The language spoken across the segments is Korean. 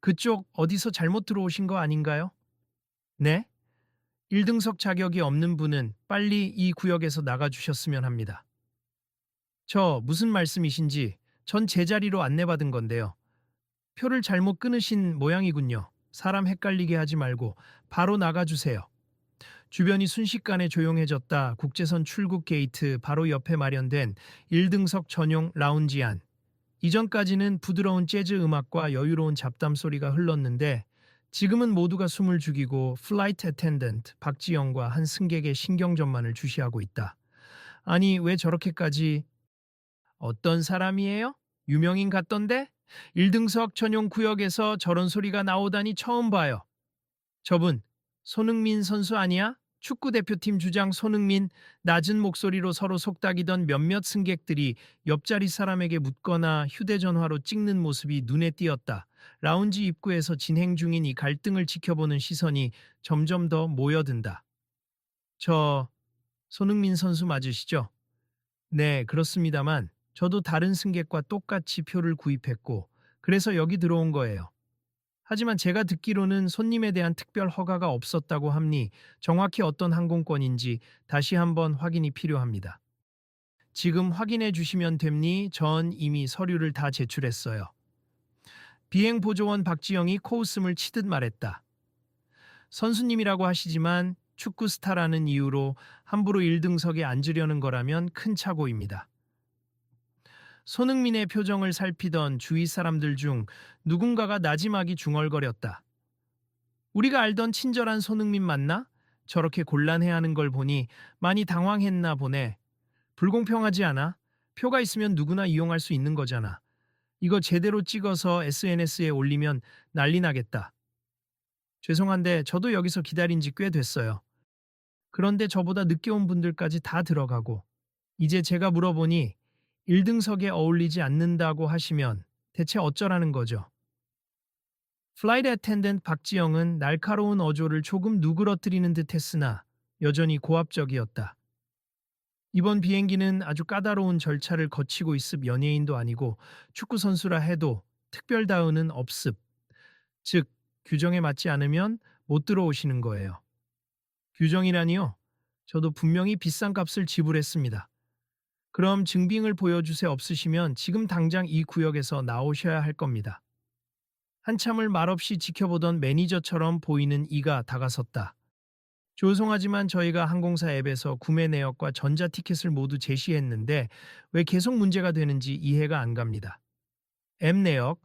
그쪽 어디서 잘못 들어오신 거 아닌가요? 네? 1등석 자격이 없는 분은 빨리 이 구역에서 나가주셨으면 합니다. 저 무슨 말씀이신지 전 제자리로 안내받은 건데요. 표를 잘못 끊으신 모양이군요. 사람 헷갈리게 하지 말고 바로 나가주세요. 주변이 순식간에 조용해졌다. 국제선 출국 게이트 바로 옆에 마련된 1등석 전용 라운지 안. 이전까지는 부드러운 재즈 음악과 여유로운 잡담 소리가 흘렀는데 지금은 모두가 숨을 죽이고 플라이트 어텐던트 박지영과 한 승객의 신경전만을 주시하고 있다. 아니 왜 저렇게까지 어떤 사람이에요? 유명인 같던데? 1등석 전용 구역에서 저런 소리가 나오다니 처음 봐요. 저분 손흥민 선수 아니야? 축구 대표팀 주장 손흥민. 낮은 목소리로 서로 속닥이던 몇몇 승객들이 옆자리 사람에게 묻거나 휴대전화로 찍는 모습이 눈에 띄었다. 라운지 입구에서 진행 중인 이 갈등을 지켜보는 시선이 점점 더 모여든다. 저 손흥민 선수 맞으시죠? 네, 그렇습니다만 저도 다른 승객과 똑같이 표를 구입했고 그래서 여기 들어온 거예요. 하지만 제가 듣기로는 손님에 대한 특별 허가가 없었다고 함니 정확히 어떤 항공권인지 다시 한번 확인이 필요합니다. 지금 확인해 주시면 됩니? 전 이미 서류를 다 제출했어요. 비행보조원 박지영이 코웃음을 치듯 말했다. 선수님이라고 하시지만 축구 스타라는 이유로 함부로 1등석에 앉으려는 거라면 큰 착오입니다. 손흥민의 표정을 살피던 주위 사람들 중 누군가가 나지막이 중얼거렸다. 우리가 알던 친절한 손흥민 맞나? 저렇게 곤란해하는 걸 보니 많이 당황했나 보네. 불공평하지 않아? 표가 있으면 누구나 이용할 수 있는 거잖아. 이거 제대로 찍어서 SNS에 올리면 난리 나겠다. 죄송한데 저도 여기서 기다린 지 꽤 됐어요. 그런데 저보다 늦게 온 분들까지 다 들어가고 이제 제가 물어보니 1등석에 어울리지 않는다고 하시면 대체 어쩌라는 거죠? 플라이트 어텐던트 박지영은 날카로운 어조를 조금 누그러뜨리는 듯 했으나 여전히 고압적이었다. 이번 비행기는 아주 까다로운 절차를 거치고 있음 연예인도 아니고 축구선수라 해도 특별다운은 없음. 즉, 규정에 맞지 않으면 못 들어오시는 거예요. 규정이라니요? 저도 분명히 비싼 값을 지불했습니다. 그럼 증빙을 보여주세 없으시면 지금 당장 이 구역에서 나오셔야 할 겁니다. 한참을 말없이 지켜보던 매니저처럼 보이는 이가 다가섰다. 죄송하지만 저희가 항공사 앱에서 구매 내역과 전자 티켓을 모두 제시했는데 왜 계속 문제가 되는지 이해가 안 갑니다. 앱 내역?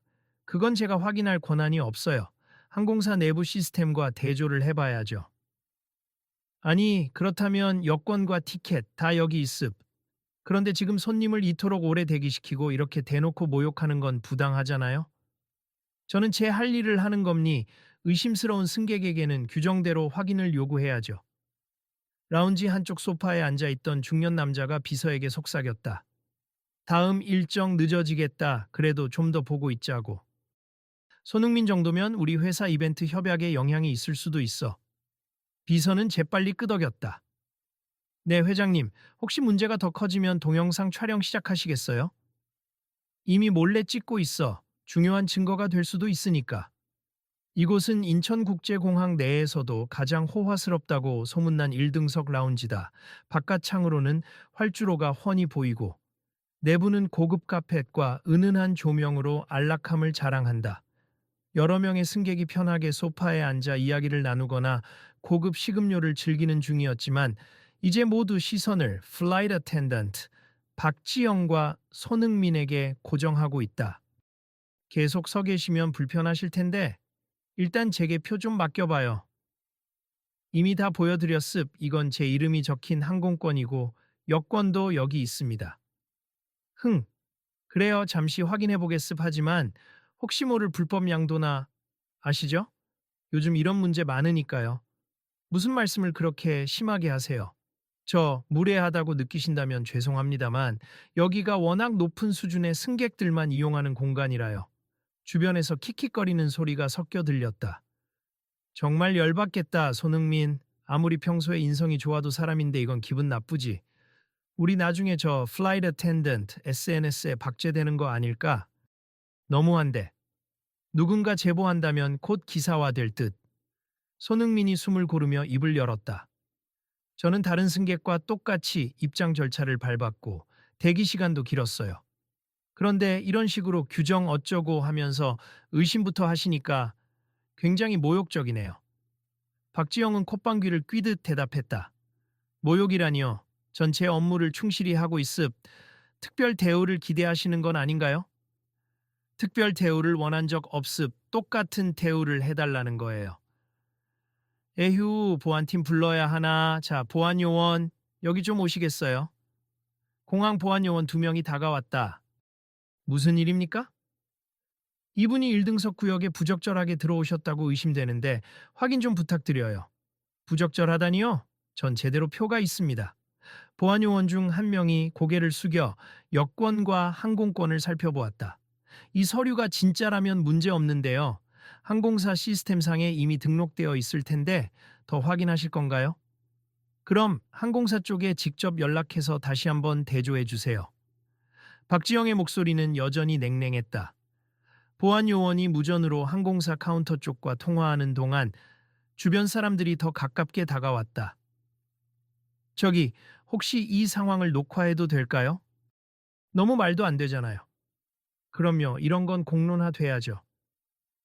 그건 제가 확인할 권한이 없어요. 항공사 내부 시스템과 대조를 해봐야죠. 아니, 그렇다면 여권과 티켓 다 여기 있음. 그런데 지금 손님을 이토록 오래 대기시키고 이렇게 대놓고 모욕하는 건 부당하잖아요? 저는 제 할 일을 하는 겁니 의심스러운 승객에게는 규정대로 확인을 요구해야죠. 라운지 한쪽 소파에 앉아있던 중년 남자가 비서에게 속삭였다. 다음 일정 늦어지겠다. 그래도 좀 더 보고 있자고. 손흥민 정도면 우리 회사 이벤트 협약에 영향이 있을 수도 있어. 비서는 재빨리 끄덕였다. 네, 회장님. 혹시 문제가 더 커지면 동영상 촬영 시작하시겠어요? 이미 몰래 찍고 있어. 중요한 증거가 될 수도 있으니까. 이곳은 인천국제공항 내에서도 가장 호화스럽다고 소문난 1등석 라운지다. 바깥 창으로는 활주로가 훤히 보이고 내부는 고급 카펫과 은은한 조명으로 안락함을 자랑한다. 여러 명의 승객이 편하게 소파에 앉아 이야기를 나누거나 고급 식음료를 즐기는 중이었지만 이제 모두 시선을 플라이트 어텐던트 박지영과 손흥민에게 고정하고 있다. 계속 서 계시면 불편하실 텐데 일단 제게 표 좀 맡겨봐요. 이미 다 보여드렸습. 이건 제 이름이 적힌 항공권이고 여권도 여기 있습니다. 흥, 그래요. 잠시 확인해 보겠습. 하지만 혹시 모를 불법 양도나 아시죠? 요즘 이런 문제 많으니까요. 무슨 말씀을 그렇게 심하게 하세요? 저 무례하다고 느끼신다면 죄송합니다만 여기가 워낙 높은 수준의 승객들만 이용하는 공간이라요. 주변에서 킥킥거리는 소리가 섞여 들렸다. 정말 열받겠다, 손흥민. 아무리 평소에 인성이 좋아도 사람인데 이건 기분 나쁘지. 우리 나중에 저 플라이트 어텐던트 SNS에 박제되는 거 아닐까? 너무한데. 누군가 제보한다면 곧 기사화될 듯. 손흥민이 숨을 고르며 입을 열었다. 저는 다른 승객과 똑같이 입장 절차를 밟았고 대기 시간도 길었어요. 그런데 이런 식으로 규정 어쩌고 하면서 의심부터 하시니까 굉장히 모욕적이네요. 박지영은 콧방귀를 뀌듯 대답했다. 모욕이라니요. 전체 업무를 충실히 하고 있습. 특별 대우를 기대하시는 건 아닌가요? 특별 대우를 원한 적 없습. 똑같은 대우를 해달라는 거예요. 에휴, 보안팀 불러야 하나. 자, 보안요원, 여기 좀 오시겠어요? 공항 보안요원 2명이 다가왔다. 무슨 일입니까? 이분이 1등석 구역에 부적절하게 들어오셨다고 의심되는데 확인 좀 부탁드려요. 부적절하다니요? 전 제대로 표가 있습니다. 보안요원 중 한 명이 고개를 숙여 여권과 항공권을 살펴보았다. 이 서류가 진짜라면 문제 없는데요. 항공사 시스템상에 이미 등록되어 있을 텐데 더 확인하실 건가요? 그럼 항공사 쪽에 직접 연락해서 다시 한번 대조해 주세요. 박지영의 목소리는 여전히 냉랭했다. 보안 요원이 무전으로 항공사 카운터 쪽과 통화하는 동안 주변 사람들이 더 가깝게 다가왔다. 저기, 혹시 이 상황을 녹화해도 될까요? 너무 말도 안 되잖아요. 그럼요, 이런 건 공론화돼야죠.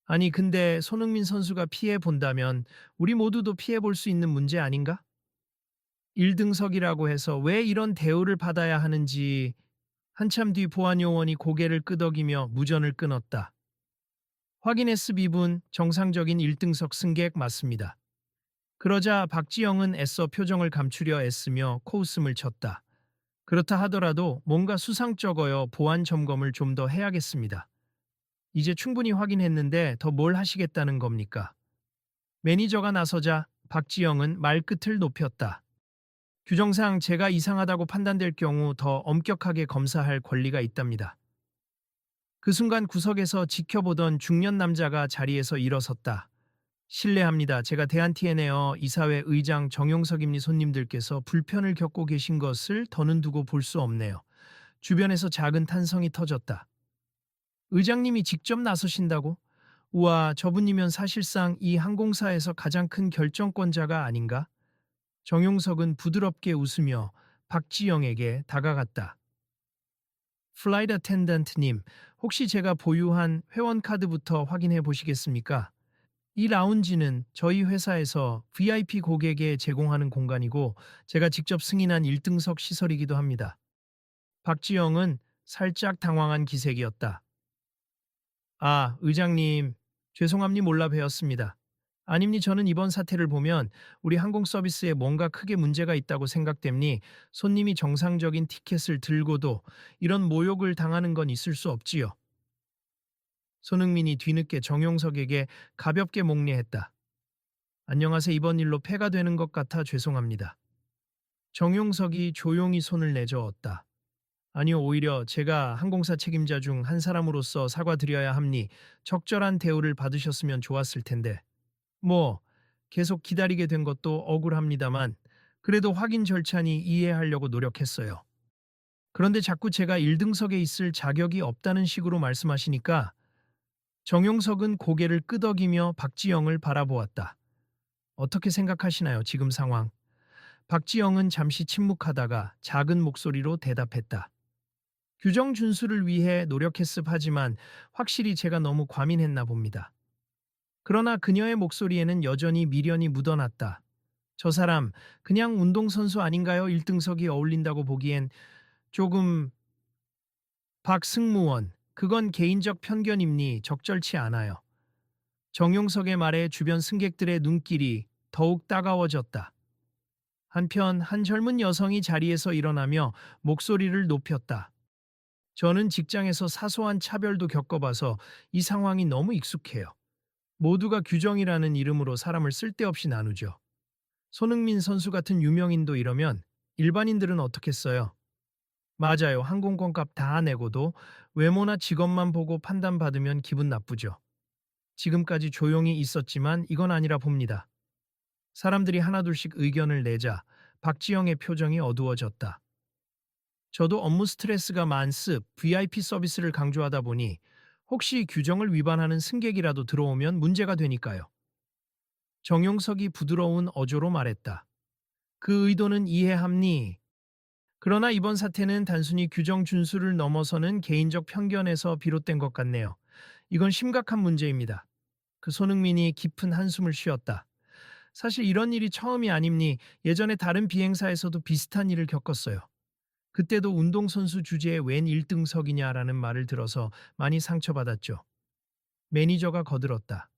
아니, 근데 손흥민 선수가 피해 본다면 우리 모두도 피해 볼 수 있는 문제 아닌가? 1등석이라고 해서 왜 이런 대우를 받아야 하는지. 한참 뒤 보안 요원이 고개를 끄덕이며 무전을 끊었다. 확인했습. 이분 정상적인 1등석 승객 맞습니다. 그러자 박지영은 애써 표정을 감추려 애쓰며 코웃음을 쳤다. 그렇다 하더라도 뭔가 수상쩍어요. 보안 점검을 좀 더 해야겠습니다. 이제 충분히 확인했는데 더 뭘 하시겠다는 겁니까? 매니저가 나서자 박지영은 말끝을 높였다. 규정상 제가 이상하다고 판단될 경우 더 엄격하게 검사할 권리가 있답니다. 그 순간 구석에서 지켜보던 중년 남자가 자리에서 일어섰다. 실례합니다. 제가 대한TN에어 이사회 의장 정용석입니. 손님들께서 불편을 겪고 계신 것을 더는 두고 볼 수 없네요. 주변에서 작은 탄성이 터졌다. 의장님이 직접 나서신다고? 우와, 저분이면 사실상 이 항공사에서 가장 큰 결정권자가 아닌가? 정용석은 부드럽게 웃으며 박지영에게 다가갔다. 플라이트 어텐던트님, 혹시 제가 보유한 회원카드부터 확인해 보시겠습니까? 이 라운지는 저희 회사에서 VIP 고객에 제공하는 공간이고 제가 직접 승인한 1등석 시설이기도 합니다. 박지영은 살짝 당황한 기색이었다. 아, 의장님, 죄송함니 몰라 뵈었습니다. 아닙니 저는 이번 사태를 보면 우리 항공 서비스에 뭔가 크게 문제가 있다고 생각됨니 손님이 정상적인 티켓을 들고도 이런 모욕을 당하는 건 있을 수 없지요. 손흥민이 뒤늦게 정용석에게 가볍게 목례했다. 안녕하세요. 이번 일로 폐가 되는 것 같아 죄송합니다. 정용석이 조용히 손을 내저었다. 아니요, 오히려 제가 항공사 책임자 중 한 사람으로서 사과드려야 합니. 적절한 대우를 받으셨으면 좋았을 텐데. 뭐, 계속 기다리게 된 것도 억울합니다만, 그래도 확인 절차니 이해하려고 노력했어요. 그런데 자꾸 제가 1등석에 있을 자격이 없다는 식으로 말씀하시니까 정용석은 고개를 끄덕이며 박지영을 바라보았다. 어떻게 생각하시나요, 지금 상황? 박지영은 잠시 침묵하다가 작은 목소리로 대답했다. 규정 준수를 위해 노력했습 하지만 확실히 제가 너무 과민했나 봅니다. 그러나 그녀의 목소리에는 여전히 미련이 묻어났다. 저 사람 그냥 운동선수 아닌가요? 1등석이 어울린다고 보기엔 조금. 박승무원, 그건 개인적 편견임니 적절치 않아요. 정용석의 말에 주변 승객들의 눈길이 더욱 따가워졌다. 한편 한 젊은 여성이 자리에서 일어나며 목소리를 높였다. 저는 직장에서 사소한 차별도 겪어봐서 이 상황이 너무 익숙해요. 모두가 규정이라는 이름으로 사람을 쓸데없이 나누죠. 손흥민 선수 같은 유명인도 이러면 일반인들은 어떻겠어요? 맞아요. 항공권값 다 내고도 외모나 직업만 보고 판단받으면 기분 나쁘죠. 지금까지 조용히 있었지만 이건 아니라 봅니다. 사람들이 하나둘씩 의견을 내자 박지영의 표정이 어두워졌다. 저도 업무 스트레스가 많습. VIP 서비스를 강조하다 보니 혹시 규정을 위반하는 승객이라도 들어오면 문제가 되니까요. 정용석이 부드러운 어조로 말했다. 그 의도는 이해합니. 그러나 이번 사태는 단순히 규정 준수를 넘어서는 개인적 편견에서 비롯된 것 같네요. 이건 심각한 문제입니다. 그 손흥민이 깊은 한숨을 쉬었다. 사실 이런 일이 처음이 아닙니. 예전에 다른 비행사에서도 비슷한 일을 겪었어요. 그때도 운동선수 주제에 웬 1등석이냐라는 말을 들어서 많이 상처받았죠. 매니저가 거들었다.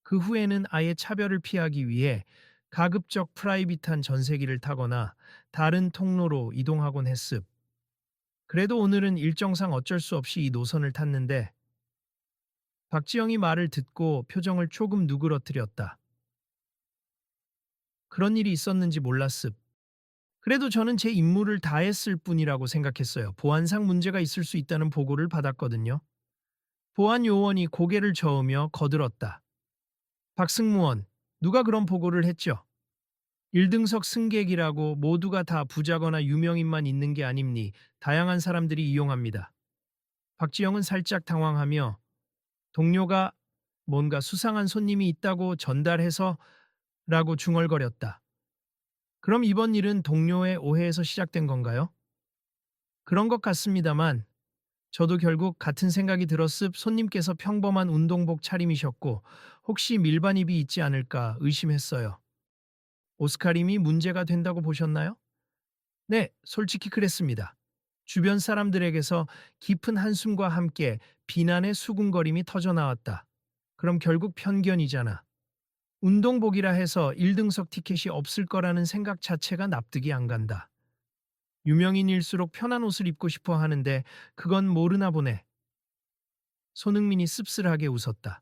그 후에는 아예 차별을 피하기 위해 가급적 프라이빗한 전세기를 타거나 다른 통로로 이동하곤 했습. 그래도 오늘은 일정상 어쩔 수 없이 이 노선을 탔는데 박지영이 말을 듣고 표정을 조금 누그러뜨렸다. 그런 일이 있었는지 몰랐습. 그래도 저는 제 임무를 다했을 뿐이라고 생각했어요. 보안상 문제가 있을 수 있다는 보고를 받았거든요. 보안 요원이 고개를 저으며 거들었다. 박승무원, 누가 그런 보고를 했죠? 1등석 승객이라고 모두가 다 부자거나 유명인만 있는 게 아닙니. 다양한 사람들이 이용합니다. 박지영은 살짝 당황하며 동료가 뭔가 수상한 손님이 있다고 전달해서 라고 중얼거렸다. 그럼 이번 일은 동료의 오해에서 시작된 건가요? 그런 것 같습니다만 저도 결국 같은 생각이 들었습. 손님께서 평범한 운동복 차림이셨고 혹시 밀반입이 있지 않을까 의심했어요. 오스카림이 문제가 된다고 보셨나요? 네, 솔직히 그랬습니다. 주변 사람들에게서 깊은 한숨과 함께 비난의 수군거림이 터져나왔다. 그럼 결국 편견이잖아. 운동복이라 해서 1등석 티켓이 없을 거라는 생각 자체가 납득이 안 간다. 유명인일수록 편한 옷을 입고 싶어 하는데 그건 모르나 보네. 손흥민이 씁쓸하게 웃었다.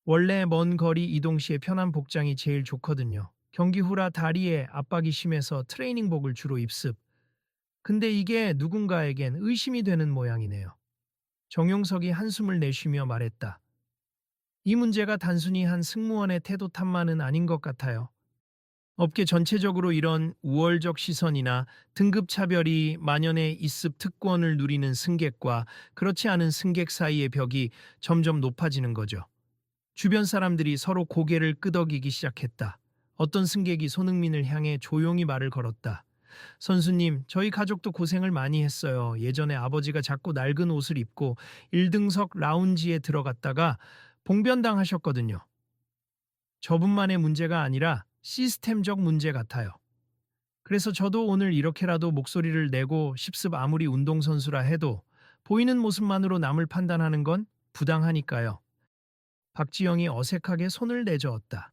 원래 먼 거리 이동 시에 편한 복장이 제일 좋거든요. 경기 후라 다리에 압박이 심해서 트레이닝복을 주로 입습. 근데 이게 누군가에겐 의심이 되는 모양이네요. 정용석이 한숨을 내쉬며 말했다. 이 문제가 단순히 한 승무원의 태도 탓만은 아닌 것 같아요. 업계 전체적으로 이런 우월적 시선이나 등급 차별이 만연해 있습. 특권을 누리는 승객과 그렇지 않은 승객 사이의 벽이 점점 높아지는 거죠. 주변 사람들이 서로 고개를 끄덕이기 시작했다. 어떤 승객이 손흥민을 향해 조용히 말을 걸었다. 선수님, 저희 가족도 고생을 많이 했어요. 예전에 아버지가 자꾸 낡은 옷을 입고 1등석 라운지에 들어갔다가 봉변당하셨거든요. 저분만의 문제가 아니라 시스템적 문제 같아요. 그래서 저도 오늘 이렇게라도 목소리를 내고 싶습. 아무리 운동선수라 해도 보이는 모습만으로 남을 판단하는 건 부당하니까요. 박지영이 어색하게 손을 내저었다.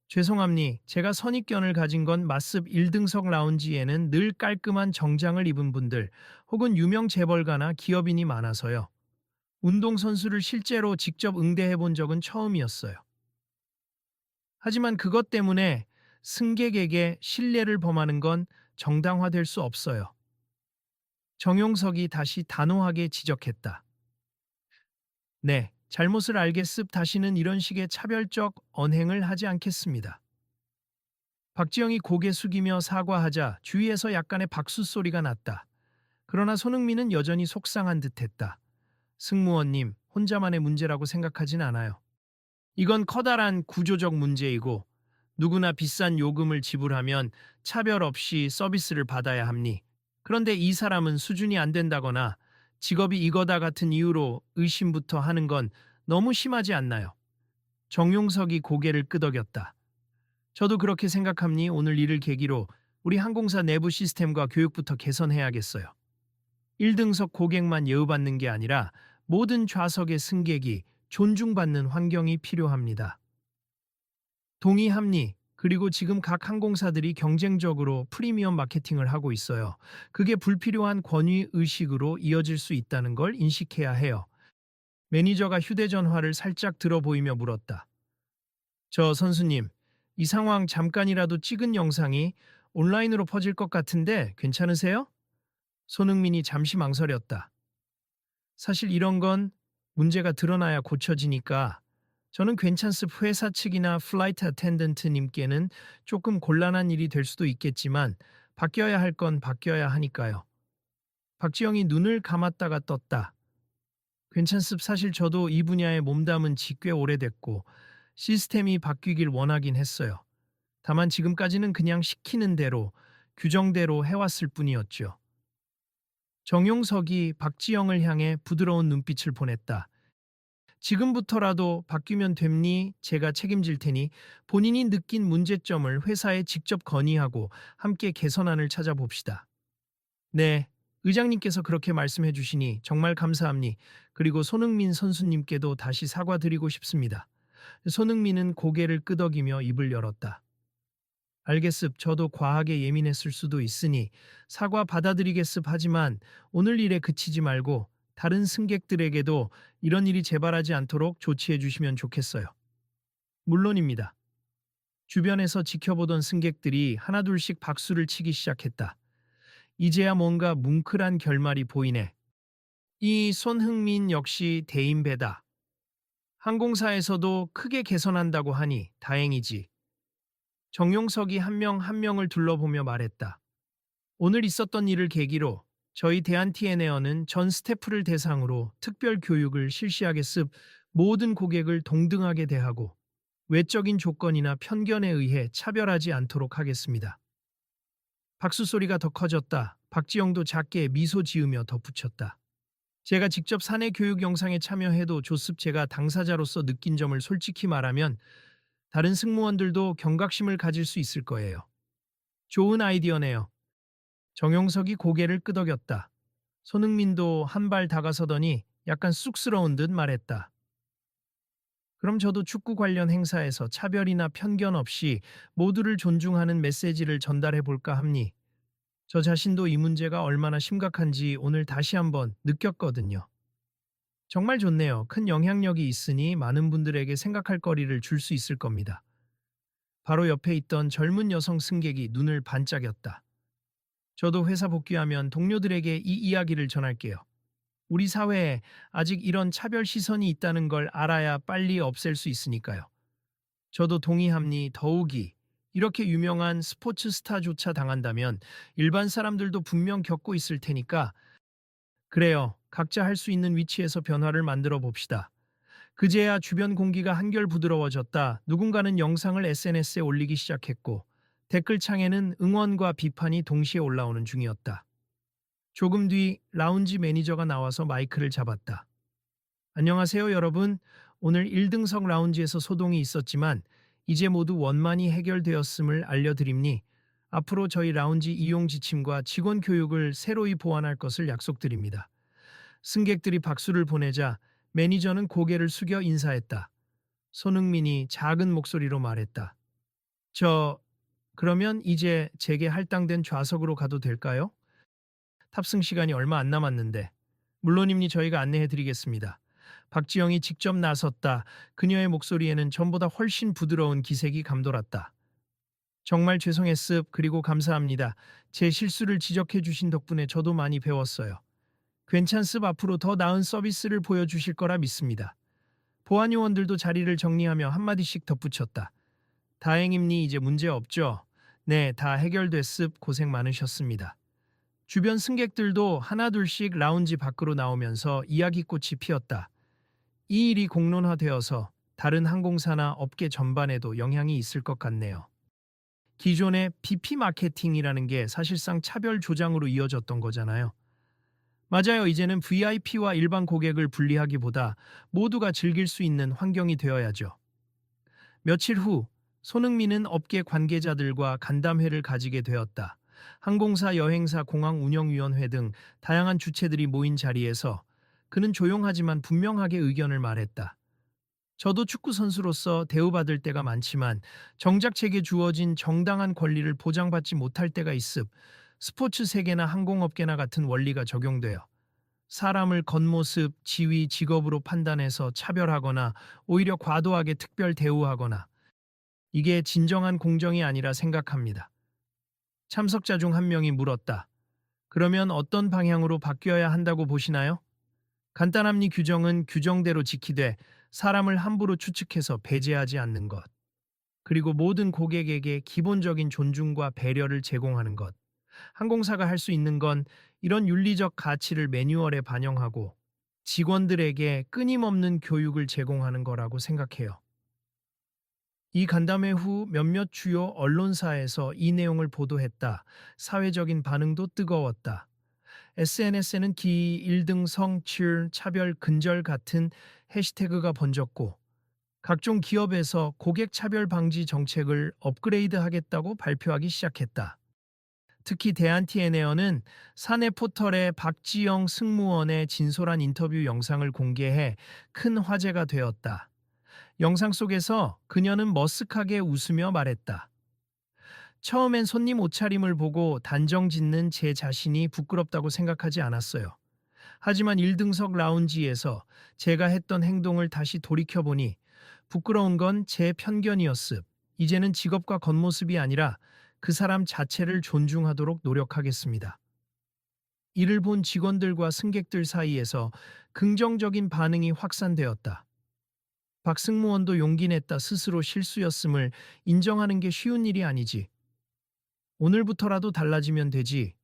죄송합니. 제가 선입견을 가진 건 맞습. 1등석 라운지에는 늘 깔끔한 정장을 입은 분들 혹은 유명 재벌가나 기업인이 많아서요. 운동선수를 실제로 직접 응대해 본 적은 처음이었어요. 하지만 그것 때문에 승객에게 신뢰를 범하는 건 정당화될 수 없어요. 정용석이 다시 단호하게 지적했다. 네, 잘못을 알겠습. 다시는 이런 식의 차별적 언행을 하지 않겠습니다. 박지영이 고개 숙이며 사과하자 주위에서 약간의 박수 소리가 났다. 그러나 손흥민은 여전히 속상한 듯했다. 승무원님, 혼자만의 문제라고 생각하진 않아요. 이건 커다란 구조적 문제이고 누구나 비싼 요금을 지불하면 차별 없이 서비스를 받아야 합니. 그런데 이 사람은 수준이 안 된다거나 직업이 이거다 같은 이유로 의심부터 하는 건 너무 심하지 않나요? 정용석이 고개를 끄덕였다. 저도 그렇게 생각합니. 오늘 일을 계기로 우리 항공사 내부 시스템과 교육부터 개선해야겠어요. 1등석 고객만 예우받는 게 아니라 모든 좌석의 승객이 존중받는 환경이 필요합니다. 동의합니. 그리고 지금 각 항공사들이 경쟁적으로 프리미엄 마케팅을 하고 있어요. 그게 불필요한 권위 의식으로 이어질 수 있다는 걸 인식해야 해요. 매니저가 휴대전화를 살짝 들어 보이며 물었다. 저 선수님, 이 상황 잠깐이라도 찍은 영상이 온라인으로 퍼질 것 같은데 괜찮으세요? 손흥민이 잠시 망설였다. 사실 이런 건 문제가 드러나야 고쳐지니까 저는 괜찮습. 회사 측이나 플라이트 어텐던트님께는 조금 곤란한 일이 될 수도 있겠지만 바뀌어야 할 건 바뀌어야 하니까요. 박지영이 눈을 감았다가 떴다. 괜찮습. 사실 저도 이 분야에 몸담은 지 꽤 오래됐고 시스템이 바뀌길 원하긴 했어요. 다만 지금까지는 그냥 시키는 대로 규정대로 해왔을 뿐이었죠. 정용석이 박지영을 향해 부드러운 눈빛을 보냈다. 지금부터라도 바뀌면 됩니? 제가 책임질 테니 본인이 느낀 문제점을 회사에 직접 건의하고 함께 개선안을 찾아봅시다. 네, 의장님께서 그렇게 말씀해 주시니 정말 감사합니. 그리고 손흥민 선수님께도 다시 사과드리고 싶습니다. 손흥민은 고개를 끄덕이며 입을 열었다. 알겠습. 저도 과하게 예민했을 수도 있으니 사과 받아들이겠습. 하지만 오늘 일에 그치지 말고 다른 승객들에게도 이런 일이 재발하지 않도록 조치해 주시면 좋겠어요. 물론입니다. 주변에서 지켜보던 승객들이 하나둘씩 박수를 치기 시작했다. 이제야 뭔가 뭉클한 결말이 보이네. 이 손흥민 역시 대인배다. 항공사에서도 크게 개선한다고 하니 다행이지. 정용석이 한 명 한 명을 둘러보며 말했다. 오늘 있었던 일을 계기로 저희 대한TN에어는 전 스태프를 대상으로 특별 교육을 실시하겠습. 모든 고객을 동등하게 대하고 외적인 조건이나 편견에 의해 차별하지 않도록 하겠습니다. 박수 소리가 더 커졌다. 박지영도 작게 미소 지으며 덧붙였다. 제가 직접 사내 교육 영상에 참여해도 좋습. 제가 당사자로서 느낀 점을 솔직히 말하면 다른 승무원들도 경각심을 가질 수 있을 거예요. 좋은 아이디어네요. 정용석이 고개를 끄덕였다. 손흥민도 한 발 다가서더니 약간 쑥스러운 듯 말했다. 그럼 저도 축구 관련 행사에서 차별이나 편견 없이 모두를 존중하는 메시지를 전달해 볼까 합니. 저 자신도 이 문제가 얼마나 심각한지 오늘 다시 한번 느꼈거든요. 정말 좋네요. 큰 영향력이 있으니 많은 분들에게 생각할 거리를 줄 수 있을 겁니다. 바로 옆에 있던 젊은 여성 승객이 눈을 반짝였다. 저도 회사 복귀하면 동료들에게 이 이야기를 전할게요. 우리 사회에 아직 이런 차별 시선이 있다는 걸 알아야 빨리 없앨 수 있으니까요. 저도 동의합니. 더욱이 이렇게 유명한 스포츠 스타조차 당한다면 일반 사람들도 분명 겪고 있을 테니까 그래요. 각자 할 수 있는 위치에서 변화를 만들어 봅시다. 그제야 주변 공기가 한결 부드러워졌다. 누군가는 영상을 SNS에 올리기 시작했고 댓글창에는 응원과 비판이 동시에 올라오는 중이었다. 조금 뒤 라운지 매니저가 나와서 마이크를 잡았다. 안녕하세요 여러분. 오늘 1등석 라운지에서 소동이 있었지만 이제 모두 원만히 해결되었음을 알려드립니. 앞으로 저희 라운지 이용 지침과 직원 교육을 새로이 보완할 것을 약속드립니다. 승객들이 박수를 보내자 매니저는 고개를 숙여 인사했다. 손흥민이 작은 목소리로 말했다. 그러면 이제 제게 할당된 좌석으로 가도 될까요? 탑승 시간이 얼마 안 남았는데. 물론입니. 저희가 안내해 드리겠습니다. 박지영이 직접 나섰다. 그녀의 목소리에는 전보다 훨씬 부드러운 기색이 감돌았다. 정말 죄송했습. 그리고 감사합니다. 제 실수를 지적해 주신 덕분에 저도 많이 배웠어요. 괜찮습. 앞으로 더 나은 서비스를 보여주실 거라 믿습니다. 보안 요원들도 자리를 정리하며 한마디씩 덧붙였다. 다행입니. 이제 문제 없죠? 네, 다 해결됐습. 고생 많으셨습니다. 주변 승객들도 하나둘씩 라운지 밖으로 나오면서 이야기꽃이 피었다. 이 일이 공론화되어서 다른 항공사나 업계 전반에도 영향이 있을 것 같네요. 기존의 BP 마케팅이라는 게 사실상 차별 조장으로 이어졌던 거잖아요. 맞아요. 이제는 VIP와 일반 고객을 분리하기보다 모두가 즐길 수 있는 환경이 되어야죠. 며칠 후 손흥민은 업계 관계자들과 간담회를 가지게 되었다. 항공사, 여행사, 공항운영위원회 등 다양한 주체들이 모인 자리에서 그는 조용하지만 분명하게 의견을 말했다. 저도 축구 선수로서 대우받을 때가 많지만 정작 제게 주어진 정당한 권리를 보장받지 못할 때가 있습. 스포츠 세계나 항공업계나 같은 원리가 적용되어 사람을 겉모습, 지위, 직업으로 판단해서 차별하거나 오히려 과도하게 특별 대우하거나 이게 진정한 공정이 아니라 생각합니다. 참석자 중 한 명이 물었다. 그러면 어떤 방향으로 바뀌어야 한다고 보시나요? 간단합니. 규정은 규정대로 지키되 사람을 함부로 추측해서 배제하지 않는 것. 그리고 모든 고객에게 기본적인 존중과 배려를 제공하는 것. 항공사가 할 수 있는 건 이런 윤리적 가치를 매뉴얼에 반영하고 직원들에게 끊임없는 교육을 제공하는 거라고 생각해요. 이 간담회 후 몇몇 주요 언론사에서 이 내용을 보도했다. 사회적인 반응도 뜨거웠다. SNS에는 기, 1등 성취, 차별, 근절 같은 해시태그가 번졌고 각종 기업에서 고객 차별 방지 정책을 업그레이드 하겠다고 발표하기 시작했다. 특히 대한TN에어는 사내 포털에 박지영 승무원의 진솔한 인터뷰 영상을 공개해 큰 화제가 되었다. 영상 속에서 그녀는 머쓱하게 웃으며 말했다. 처음엔 손님 옷차림을 보고 단정 짓는 제 자신이 부끄럽다고 생각하지 않았어요. 하지만 1등석 라운지에서 제가 했던 행동을 다시 돌이켜보니 부끄러운 건 제 편견이었습. 이제는 직업과 겉모습이 아니라 그 사람 자체를 존중하도록 노력하겠습니다. 이를 본 직원들과 승객들 사이에서 긍정적인 반응이 확산되었다. 박 승무원도 용기 냈다. 스스로 실수였음을 인정하는 게 쉬운 일이 아니지. 오늘부터라도 달라지면 되지.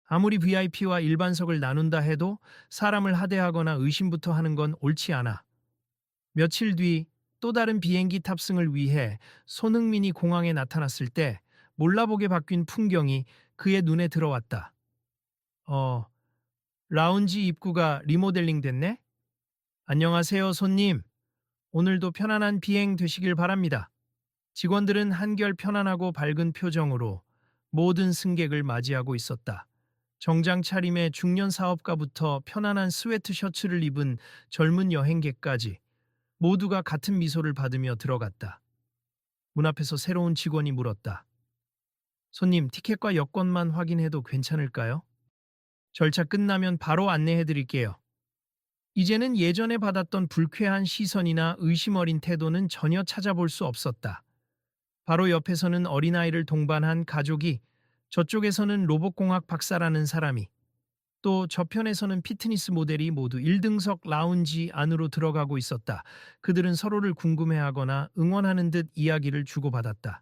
아무리 VIP와 일반석을 나눈다 해도 사람을 하대하거나 의심부터 하는 건 옳지 않아. 며칠 뒤 또 다른 비행기 탑승을 위해 손흥민이 공항에 나타났을 때 몰라보게 바뀐 풍경이 그의 눈에 들어왔다. 라운지 입구가 리모델링 됐네? 안녕하세요, 손님. 오늘도 편안한 비행 되시길 바랍니다. 직원들은 한결 편안하고 밝은 표정으로 모든 승객을 맞이하고 있었다. 정장 차림의 중년 사업가부터 편안한 스웨트 셔츠를 입은 젊은 여행객까지 모두가 같은 미소를 받으며 들어갔다. 문 앞에서 새로운 직원이 물었다. 손님, 티켓과 여권만 확인해도 괜찮을까요? 절차 끝나면 바로 안내해 드릴게요. 이제는 예전에 받았던 불쾌한 시선이나 의심 어린 태도는 전혀 찾아볼 수 없었다. 바로 옆에서는 어린아이를 동반한 가족이, 저쪽에서는 로봇공학 박사라는 사람이, 또 저편에서는 피트니스 모델이 모두 1등석 라운지 안으로 들어가고 있었다. 그들은 서로를 궁금해하거나 응원하는 듯 이야기를 주고받았다.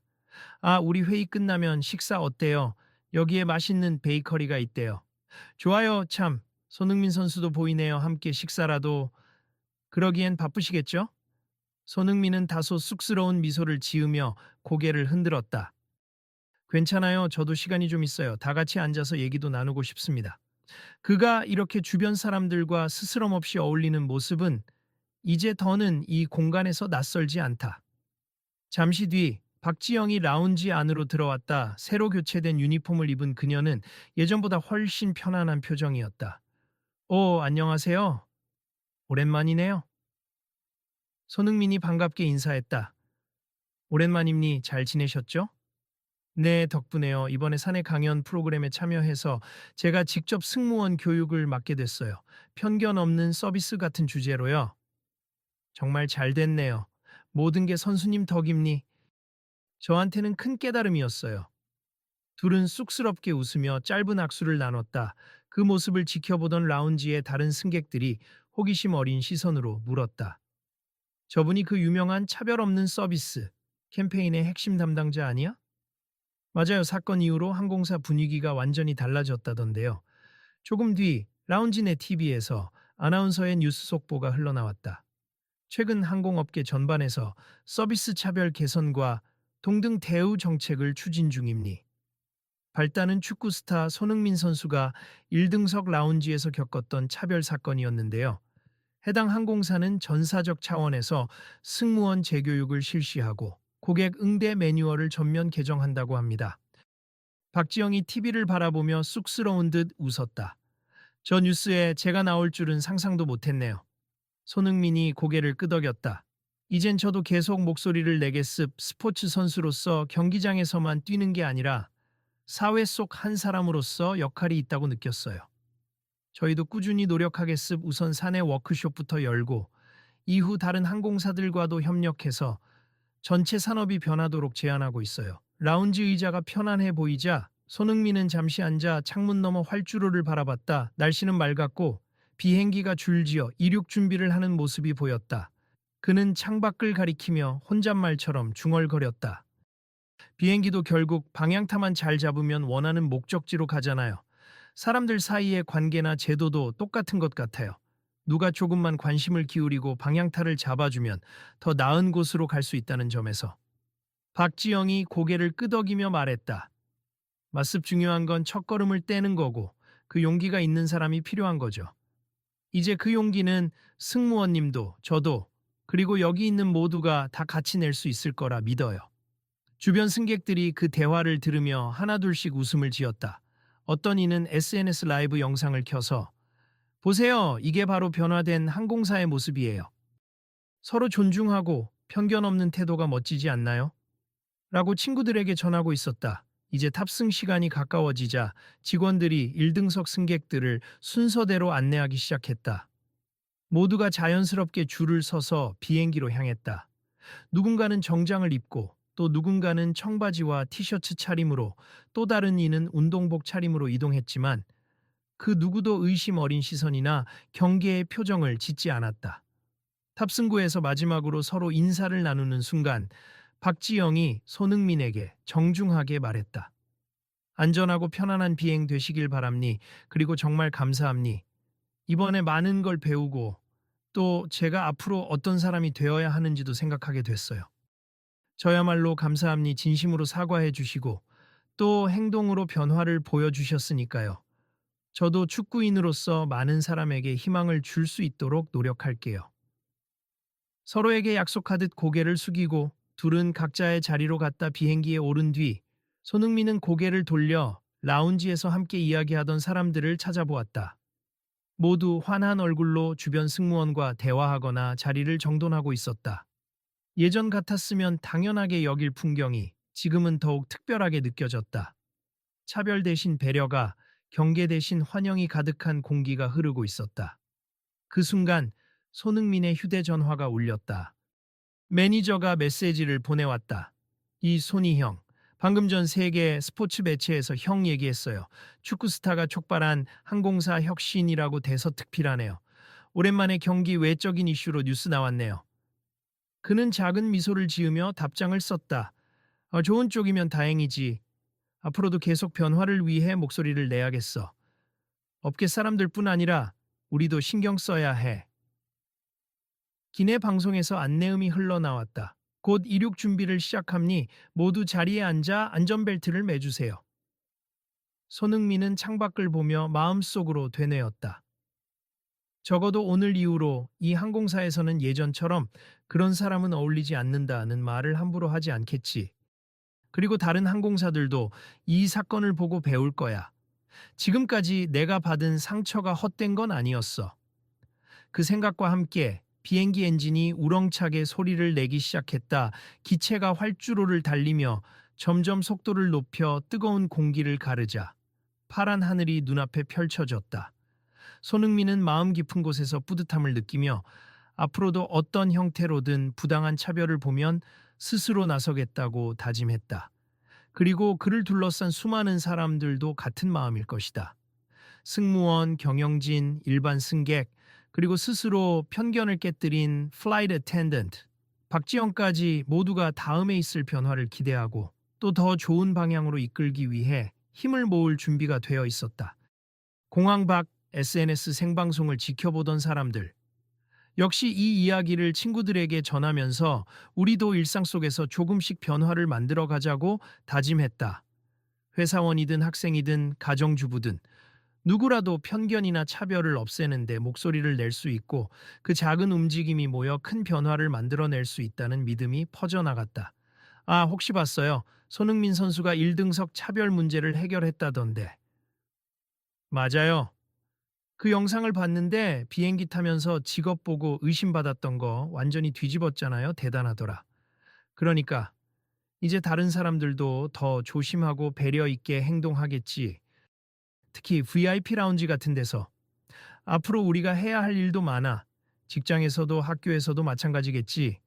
아, 우리 회의 끝나면 식사 어때요? 여기에 맛있는 베이커리가 있대요. 좋아요, 참. 손흥민 선수도 보이네요. 함께 식사라도. 그러기엔 바쁘시겠죠? 손흥민은 다소 쑥스러운 미소를 지으며 고개를 흔들었다. 괜찮아요. 저도 시간이 좀 있어요. 다 같이 앉아서 얘기도 나누고 싶습니다. 그가 이렇게 주변 사람들과 스스럼 없이 어울리는 모습은 이제 더는 이 공간에서 낯설지 않다. 잠시 뒤 박지영이 라운지 안으로 들어왔다. 새로 교체된 유니폼을 입은 그녀는 예전보다 훨씬 편안한 표정이었다. 오, 안녕하세요. 오랜만이네요. 손흥민이 반갑게 인사했다. 오랜만입니. 잘 지내셨죠? 네, 덕분에요. 이번에 사내 강연 프로그램에 참여해서 제가 직접 승무원 교육을 맡게 됐어요. 편견 없는 서비스 같은 주제로요. 정말 잘 됐네요. 모든 게 선수님 덕입니. 저한테는 큰 깨달음이었어요. 둘은 쑥스럽게 웃으며 짧은 악수를 나눴다. 그 모습을 지켜보던 라운지의 다른 승객들이 호기심 어린 시선으로 물었다. 저분이 그 유명한 차별 없는 서비스 캠페인의 핵심 담당자 아니야? 맞아요. 사건 이후로 항공사 분위기가 완전히 달라졌다던데요. 조금 뒤 라운지 내 TV에서 아나운서의 뉴스 속보가 흘러나왔다. 최근 항공업계 전반에서 서비스 차별 개선과 동등 대우 정책을 추진 중입니. 발단은 축구 스타 손흥민 선수가 1등석 라운지에서 겪었던 차별 사건이었는데요. 해당 항공사는 전사적 차원에서 승무원 재교육을 실시하고 고객 응대 매뉴얼을 전면 개정한다고 합니다. 박지영이 TV를 바라보며 쑥스러운 듯 웃었다. 저 뉴스에 제가 나올 줄은 상상도 못했네요. 손흥민이 고개를 끄덕였다. 이젠 저도 계속 목소리를 내겠습. 스포츠 선수로서 경기장에서만 뛰는 게 아니라 사회 속 한 사람으로서 역할이 있다고 느꼈어요. 저희도 꾸준히 노력하겠습. 우선 사내 워크숍부터 열고 이후 다른 항공사들과도 협력해서 전체 산업이 변하도록 제안하고 있어요. 라운지 의자가 편안해 보이자 손흥민은 잠시 앉아 창문 너머 활주로를 바라봤다. 날씨는 맑았고 비행기가 줄지어 이륙 준비를 하는 모습이 보였다. 그는 창밖을 가리키며 혼잣말처럼 중얼거렸다. 비행기도 결국 방향타만 잘 잡으면 원하는 목적지로 가잖아요. 사람들 사이의 관계나 제도도 똑같은 것 같아요. 누가 조금만 관심을 기울이고 방향타를 잡아주면 더 나은 곳으로 갈 수 있다는 점에서. 박지영이 고개를 끄덕이며 말했다. 맞습 중요한 건 첫걸음을 떼는 거고 그 용기가 있는 사람이 필요한 거죠. 이제 그 용기는 승무원님도 저도 그리고 여기 있는 모두가 다 같이 낼 수 있을 거라 믿어요. 주변 승객들이 그 대화를 들으며 하나둘씩 웃음을 지었다. 어떤 이는 SNS 라이브 영상을 켜서 보세요. 이게 바로 변화된 항공사의 모습이에요. 서로 존중하고 편견 없는 태도가 멋지지 않나요? 라고 친구들에게 전하고 있었다. 이제 탑승 시간이 가까워지자 직원들이 1등석 승객들을 순서대로 안내하기 시작했다. 모두가 자연스럽게 줄을 서서 비행기로 향했다. 누군가는 정장을 입고 또 누군가는 청바지와 티셔츠 차림으로 또 다른 이는 운동복 차림으로 이동했지만 그 누구도 의심 어린 시선이나 경계의 표정을 짓지 않았다. 탑승구에서 마지막으로 서로 인사를 나누는 순간 박지영이 손흥민에게 정중하게 말했다. 안전하고 편안한 비행 되시길 바랍니. 그리고 정말 감사합니. 이번에 많은 걸 배우고 또 제가 앞으로 어떤 사람이 되어야 하는지도 생각하게 됐어요. 저야말로 감사합니. 진심으로 사과해 주시고 또 행동으로 변화를 보여주셨으니까요. 저도 축구인으로서 많은 사람에게 희망을 줄 수 있도록 노력할게요. 서로에게 약속하듯 고개를 숙이고 둘은 각자의 자리로 갔다 비행기에 오른 뒤 손흥민은 고개를 돌려 라운지에서 함께 이야기하던 사람들을 찾아보았다. 모두 환한 얼굴로 주변 승무원과 대화하거나 자리를 정돈하고 있었다. 예전 같았으면 당연하게 여길 풍경이 지금은 더욱 특별하게 느껴졌다. 차별 대신 배려가, 경계 대신 환영이 가득한 공기가 흐르고 있었다. 그 순간 손흥민의 휴대전화가 울렸다. 매니저가 메시지를 보내왔다. 이 손이 형. 방금 전 세계 스포츠 매체에서 형 얘기했어요. 축구 스타가 촉발한 항공사 혁신이라고 대서특필하네요. 오랜만에 경기 외적인 이슈로 뉴스 나왔네요. 그는 작은 미소를 지으며 답장을 썼다. 좋은 쪽이면 다행이지. 앞으로도 계속 변화를 위해 목소리를 내야겠어. 업계 사람들뿐 아니라 우리도 신경 써야 해. 기내 방송에서 안내음이 흘러나왔다. 곧 이륙 준비를 시작함니 모두 자리에 앉아 안전벨트를 매주세요. 손흥민은 창밖을 보며 마음속으로 되뇌었다. 적어도 오늘 이후로 이 항공사에서는 예전처럼 그런 사람은 어울리지 않는다는 말을 함부로 하지 않겠지. 그리고 다른 항공사들도 이 사건을 보고 배울 거야. 지금까지 내가 받은 상처가 헛된 건 아니었어. 그 생각과 함께 비행기 엔진이 우렁차게 소리를 내기 시작했다. 기체가 활주로를 달리며 점점 속도를 높여 뜨거운 공기를 가르자 파란 하늘이 눈앞에 펼쳐졌다. 손흥민은 마음 깊은 곳에서 뿌듯함을 느끼며 앞으로도 어떤 형태로든 부당한 차별을 보면 스스로 나서겠다고 다짐했다. 그리고 그를 둘러싼 수많은 사람들도 같은 마음일 것이다. 승무원, 경영진, 일반 승객, 그리고 스스로 편견을 깨뜨린 Flight Attendant, 박지영까지 모두가 다음에 있을 변화를 기대하고 또 더 좋은 방향으로 이끌기 위해 힘을 모을 준비가 되어 있었다. 공항 밖 SNS 생방송을 지켜보던 사람들, 역시 이 이야기를 친구들에게 전하면서 우리도 일상 속에서 조금씩 변화를 만들어 가자고 다짐했다. 회사원이든 학생이든 가정주부든 누구라도 편견이나 차별을 없애는데 목소리를 낼 수 있고 그 작은 움직임이 모여 큰 변화를 만들어낼 수 있다는 믿음이 퍼져나갔다. 혹시 봤어요? 손흥민 선수가 1등석 차별 문제를 해결했다던데. 맞아요. 그 영상을 봤는데 비행기 타면서 직업 보고 의심받았던 거 완전히 뒤집었잖아요. 대단하더라. 그러니까 이제 다른 사람들도 더 조심하고 배려 있게 행동하겠지. 특히 VIP 라운지 같은 데서. 앞으로 우리가 해야 할 일도 많아. 직장에서도 학교에서도 마찬가지겠지.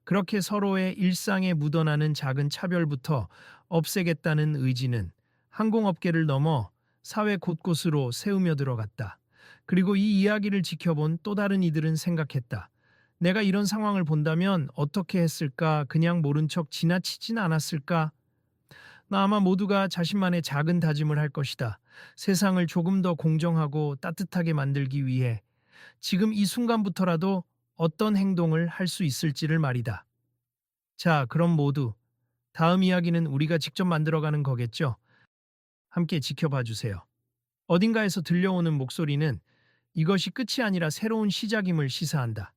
그렇게 서로의 일상에 묻어나는 작은 차별부터 없애겠다는 의지는 항공업계를 넘어 사회 곳곳으로 새우며 들어갔다. 그리고 이 이야기를 지켜본 또 다른 이들은 생각했다. 내가 이런 상황을 본다면 어떻게 했을까? 그냥 모른 척 지나치진 않았을까? 나 아마 모두가 자신만의 작은 다짐을 할 것이다. 세상을 조금 더 공정하고 따뜻하게 만들기 위해 지금 이 순간부터라도 어떤 행동을 할 수 있을지를 말이다. 자, 그럼 모두 다음 이야기는 우리가 직접 만들어가는 거겠죠? 함께 지켜봐 주세요. 어딘가에서 들려오는 목소리는 이것이 끝이 아니라 새로운 시작임을 시사한다.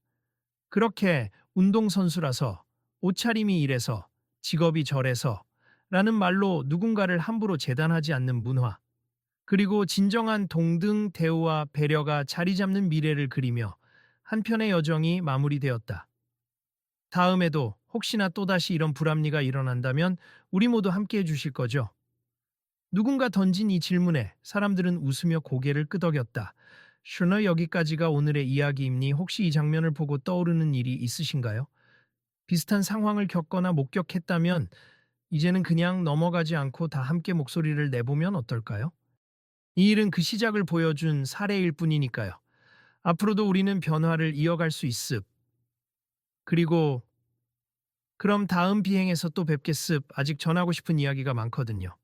그렇게 운동선수라서, 옷차림이 이래서, 직업이 저래서 라는 말로 누군가를 함부로 재단하지 않는 문화, 그리고 진정한 동등 대우와 배려가 자리 잡는 미래를 그리며 한 편의 여정이 마무리되었다. 다음에도 혹시나 또다시 이런 불합리가 일어난다면 우리 모두 함께 해주실 거죠? 누군가 던진 이 질문에 사람들은 웃으며 고개를 끄덕였다. 슈너, 여기까지가 오늘의 이야기입니? 혹시 이 장면을 보고 떠오르는 일이 있으신가요? 비슷한 상황을 겪거나 목격했다면 이제는 그냥 넘어가지 않고 다 함께 목소리를 내보면 어떨까요? 이 일은 그 시작을 보여준 사례일 뿐이니까요. 앞으로도 우리는 변화를 이어갈 수 있습. 그리고 그럼 다음 비행에서 또 뵙겠습. 아직 전하고 싶은 이야기가 많거든요.